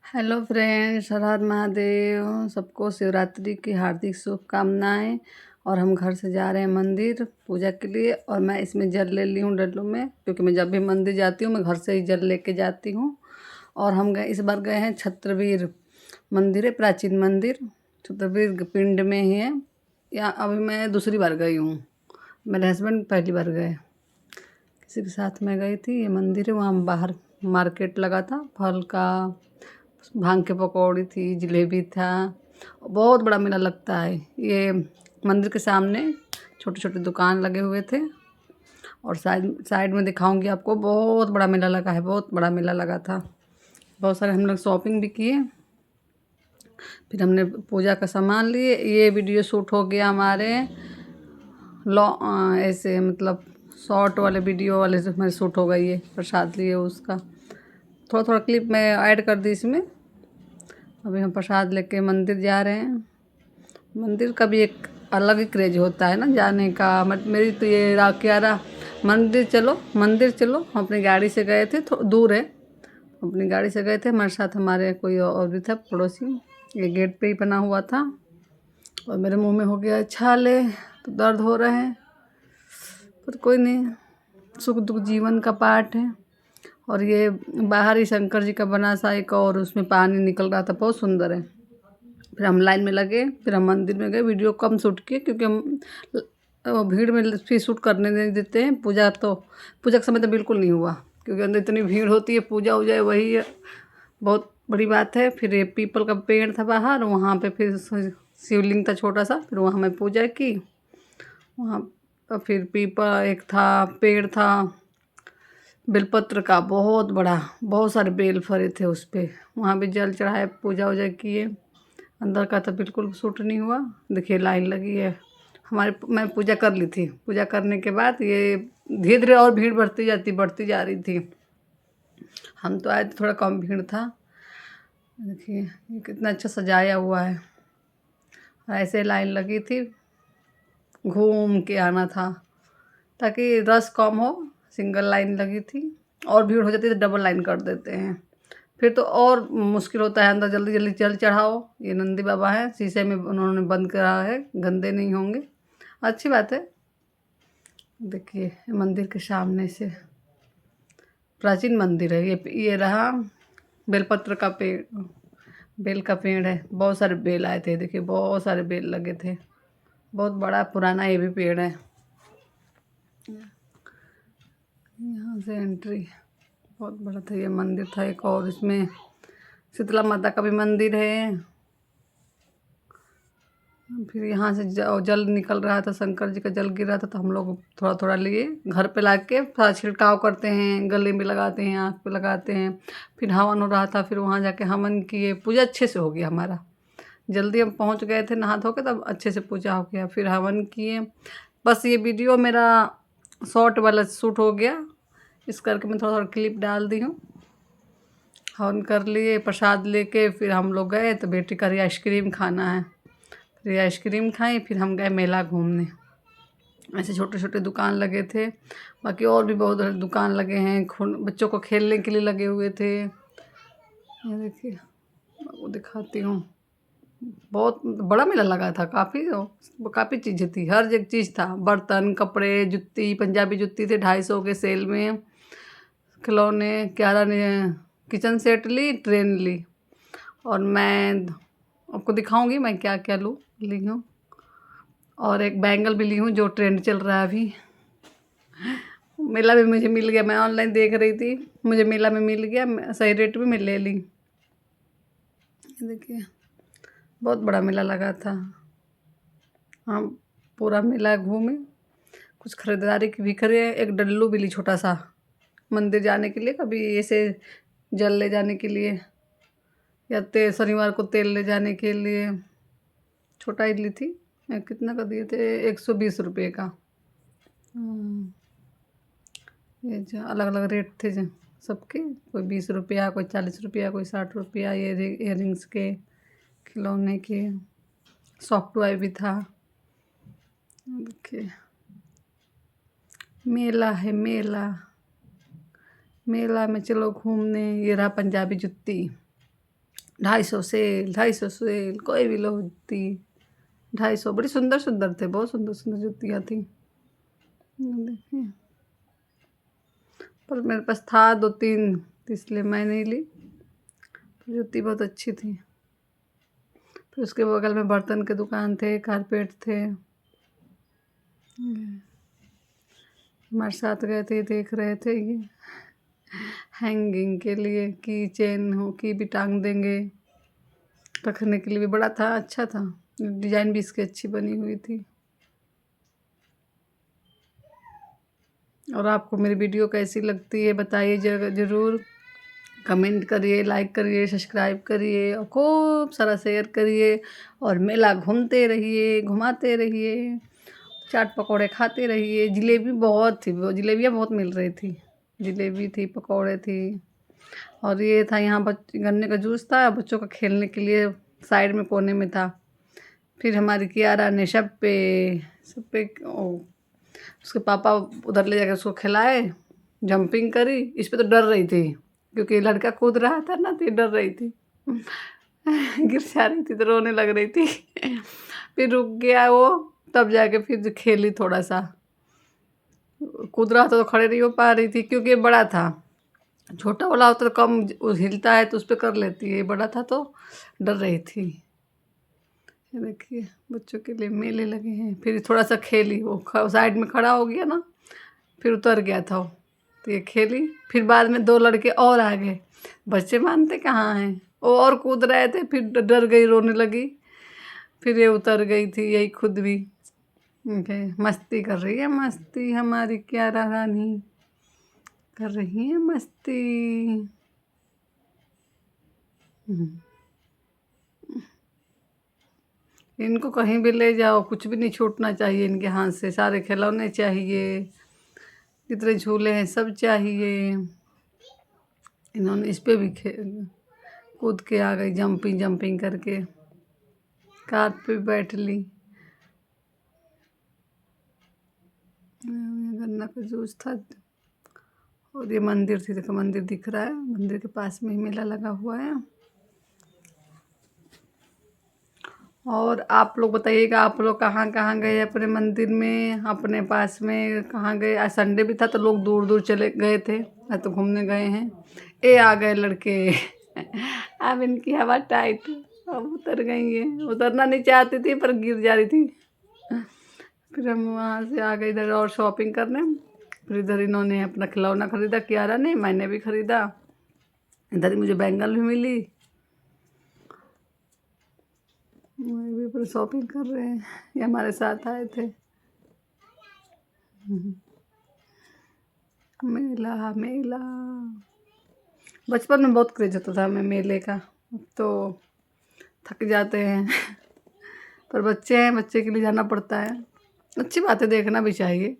Hello friends, हर हर महादेव। सबको शिवरात्रि की हार्दिक शुभकामनाएं। और हम घर से जा रहे हैं मंदिर पूजा के लिए। और मैं इसमें जल ले ली हूँ डल्लू में, क्योंकि मैं जब भी मंदिर जाती हूँ मैं घर से ही जल लेके जाती हूँ। और हम गए, इस बार गए हैं छत्रवीर मंदिर है, प्राचीन मंदिर छत्रवीर पिंड में ही है। यहाँ अभी मैं दूसरी बार गई हूँ, मेरे हस्बैंड पहली बार गए, किसी के साथ में गई थी। ये मंदिर है, वहाँ बाहर मार्केट लगा था, फल का, भांग के पकौड़ी थी, जलेबी था। बहुत बड़ा मेला लगता है। ये मंदिर के सामने छोटे छोटे दुकान लगे हुए थे। और साइड साइड में दिखाऊंगी आपको, बहुत बड़ा मेला लगा है, बहुत बड़ा मेला लगा था। बहुत सारे हम लोग शॉपिंग भी किए। फिर हमने पूजा का सामान लिए। ये वीडियो शूट हो गया हमारे ऐसे मतलब शॉर्ट वाले वीडियो वाले में शूट हो गई है। प्रसाद लिए उसका थोड़ा थोड़ा क्लिप मैं ऐड कर दी इसमें। अभी हम प्रसाद लेके मंदिर जा रहे हैं। मंदिर का भी एक अलग ही क्रेज होता है ना जाने का। मेरी तो ये क्या रहा, मंदिर चलो मंदिर चलो। हम अपनी गाड़ी से गए थे, दूर है, अपनी गाड़ी से गए थे। हमारे साथ हमारे कोई और भी था पड़ोसी। ये गेट पे ही बना हुआ था। और मेरे मुंह में हो गया छाले, तो दर्द हो रहे हैं, पर कोई नहीं, सुख दुख जीवन का पार्ट है। और ये बाहर ही शंकर जी का बना सा एक, और उसमें पानी निकल रहा था, बहुत सुंदर है। फिर हम लाइन में लगे, फिर हम मंदिर में गए। वीडियो कम शूट किए, क्योंकि हम भीड़ में फिर शूट करने नहीं देते हैं। पूजा के समय तो बिल्कुल नहीं हुआ, क्योंकि अंदर इतनी भीड़ होती है। पूजा हो जाए वही बहुत बड़ी बात है। फिर ये पीपल का पेड़ था बाहर, वहाँ पे फिर शिवलिंग था छोटा सा, फिर वहाँ मैं पूजा की। वहाँ और फिर पीपल एक था, पेड़ था बेलपत्र का बहुत बड़ा, बहुत सारे बेल फरे थे उस पर। वहाँ भी जल चढ़ाए, पूजा वूजा किए। अंदर का तो बिल्कुल सूट नहीं हुआ। देखिए लाइन लगी है हमारे। मैं पूजा कर ली थी। पूजा करने के बाद ये धीरे धीरे और भीड़ बढ़ती जा रही थी। हम तो आए थे, थोड़ा कम भीड़ था। देखिए ये कितना अच्छा सजाया हुआ है। ऐसे लाइन लगी थी, घूम के आना था ताकि रश कम हो। सिंगल लाइन लगी थी, और भीड़ हो जाती है तो डबल लाइन कर देते हैं, फिर तो और मुश्किल होता है। अंदर जल्दी जल्दी जल चढ़ाओ। ये नंदी बाबा है, शीशे में उन्होंने बंद करा है, गंदे नहीं होंगे, अच्छी बात है। देखिए मंदिर के सामने से, प्राचीन मंदिर है ये रहा। बेलपत्र का पेड़, बेल का पेड़ है। बहुत सारे बेल आए थे, देखिए बहुत सारे बेल लगे थे। बहुत बड़ा पुराना ये भी पेड़ है। यहाँ से एंट्री बहुत बड़ा था। ये मंदिर था एक, और इसमें शीतला माता का भी मंदिर है। फिर यहाँ से जल निकल रहा था, शंकर जी का जल गिर रहा था, तो हम लोग थोड़ा थोड़ा लिए घर पे ला के थोड़ा छिड़काव करते हैं, गले में लगाते हैं, आँख पे लगाते हैं। फिर हवन हो रहा था, फिर वहाँ जाके हवन किए। पूजा अच्छे से हो गया हमारा, जल्दी हम पहुँच गए थे नहा धो के, तब अच्छे से पूजा हो गया। फिर हवन किए। बस ये वीडियो मेरा शॉर्ट वाला शूट हो गया, इस करके मैं थोड़ा थोड़ा क्लिप डाल दी हूँ। हवन कर लिए, प्रसाद लेके फिर हम लोग गए, तो बेटी का आइसक्रीम खाना है। फिर आइसक्रीम खाई, फिर हम गए मेला घूमने। ऐसे छोटे छोटे दुकान लगे थे, बाकी और भी बहुत दुकान लगे हैं। बच्चों को खेलने के लिए लगे हुए थे। ये देखिए, आपको दिखाती हूँ। बहुत बड़ा मेला लगा था, काफ़ी चीज़ें थी, हर एक चीज़ था। बर्तन, कपड़े, जुत्ती, पंजाबी जुत्ती थे 250 के सेल में। खिलौने, क्यारा ने किचन सेट ली, ट्रेन ली। और मैं आपको दिखाऊंगी मैं क्या क्या ली हूँ। और एक बैंगल भी ली हूँ, जो ट्रेंड चल रहा है अभी। मेला भी मुझे मिल गया, मैं ऑनलाइन देख रही थी, मुझे मेला में मिल गया, सही रेट में मैं ले ली। देखिए बहुत बड़ा मेला लगा था। हम पूरा मेला घूमे, कुछ खरीदारी की भी करे। एक डल्लू भी ली छोटा सा, मंदिर जाने के लिए, कभी ऐसे जल ले जाने के लिए, या शनिवार को तेल ले जाने के लिए। छोटा ही ली थी मैं। कितना का दिए थे? 120 रुपये का। ये जो अलग अलग रेट थे जो सबके, कोई 20 रुपया, कोई 40 रुपया, कोई 60 रुपया। ये इयररिंग्स के, खिलौने के, सॉफ्ट टॉय भी था। देखिए मेला है, मेला, मेला में चलो घूमने। ये रहा पंजाबी जुत्ती, 250 सेल, 250 सेल, कोई भी लो जूती 250। बड़ी सुंदर सुंदर थे, बहुत सुंदर सुंदर जूतियाँ थी। देखिए, पर मेरे पास था 2-3 तो इसलिए मैं नहीं ली। जूती बहुत अच्छी थी। फिर उसके बगल में बर्तन के दुकान थे, कारपेट थे। हमारे साथ गए थे, देख रहे थे ये हैंगिंग के लिए की चेन हो की भी टांग देंगे, रखने के लिए भी बड़ा था, अच्छा था। डिज़ाइन भी इसकी अच्छी बनी हुई थी। और आपको मेरी वीडियो कैसी लगती है बताइए ज़रूर। कमेंट करिए, लाइक करिए, सब्सक्राइब करिए और खूब सारा शेयर करिए। और मेला घूमते रहिए, घुमाते रहिए, चाट पकौड़े खाते रहिए। जलेबी बहुत थी, वो जलेबियाँ बहुत मिल रही थी। जलेबी थी, पकौड़े थी। और ये था यहाँ गन्ने का जूस था, बच्चों का खेलने के लिए साइड में कोने में था। फिर हमारी कियारा ने सब पे उसके पापा उधर ले जाकर उसको खिलाए, जंपिंग करी। इस पे तो डर रही थी क्योंकि लड़का कूद रहा था ना, तो ये डर रही थी। गिर जा रही थी तो रोने लग रही थी। फिर रुक गया वो, तब जाके फिर खेली थोड़ा सा। कूद रहा था तो खड़े नहीं हो पा रही थी क्योंकि ये बड़ा था। छोटा वाला होता तो कम हिलता है तो उस पर कर लेती है, बड़ा था तो डर रही थी। ये देखिए बच्चों के लिए मेले लगे हैं। फिर थोड़ा सा खेली, वो साइड में खड़ा हो गया ना, फिर उतर गया था वो, तो ये खेली। फिर बाद में 2 लड़के और आ गए, बच्चे मानते कहाँ हैं, वो और कूद रहे थे। फिर डर गई, रोने लगी। फिर ये उतर गई थी, यही खुद भी। मस्ती कर रही है, मस्ती हमारी क्यारा रानी कर रही है मस्ती। इनको कहीं भी ले जाओ, कुछ भी नहीं छूटना चाहिए इनके हाथ से। सारे खिलौने चाहिए, जितने झूले हैं सब चाहिए। इन्होंने इस पे भी कूद के आ गई, जंपिंग जंपिंग करके कार पे बैठ ली। गन्ना का जूस था। और ये मंदिर थी, देखो मंदिर दिख रहा है, मंदिर के पास में ही मेला लगा हुआ है। और आप लोग बताइएगा, आप लोग कहाँ कहाँ गए अपने मंदिर में, अपने पास में कहाँ गए। आज संडे भी था तो लोग दूर दूर चले गए थे, आज तो घूमने गए हैं। ये आ गए लड़के। अब इनकी हवा टाइट, अब उतर गई है। उतरना नहीं चाहती थी पर गिर जा रही थी। फिर हम वहाँ से आ गए इधर और शॉपिंग करने। फिर इधर इन्होंने अपना खिलौना खरीदा, कियारा ने, मैंने भी खरीदा। इधर ही मुझे बैंगल भी मिली। मैं भी पर शॉपिंग कर रहे हैं, ये हमारे साथ आए थे। मेला मेला, बचपन में बहुत क्रेज होता था हमें मेले का। अब तो थक जाते हैं। पर बच्चे हैं, बच्चे के लिए जाना पड़ता है। अच्छी बात है, देखना भी चाहिए।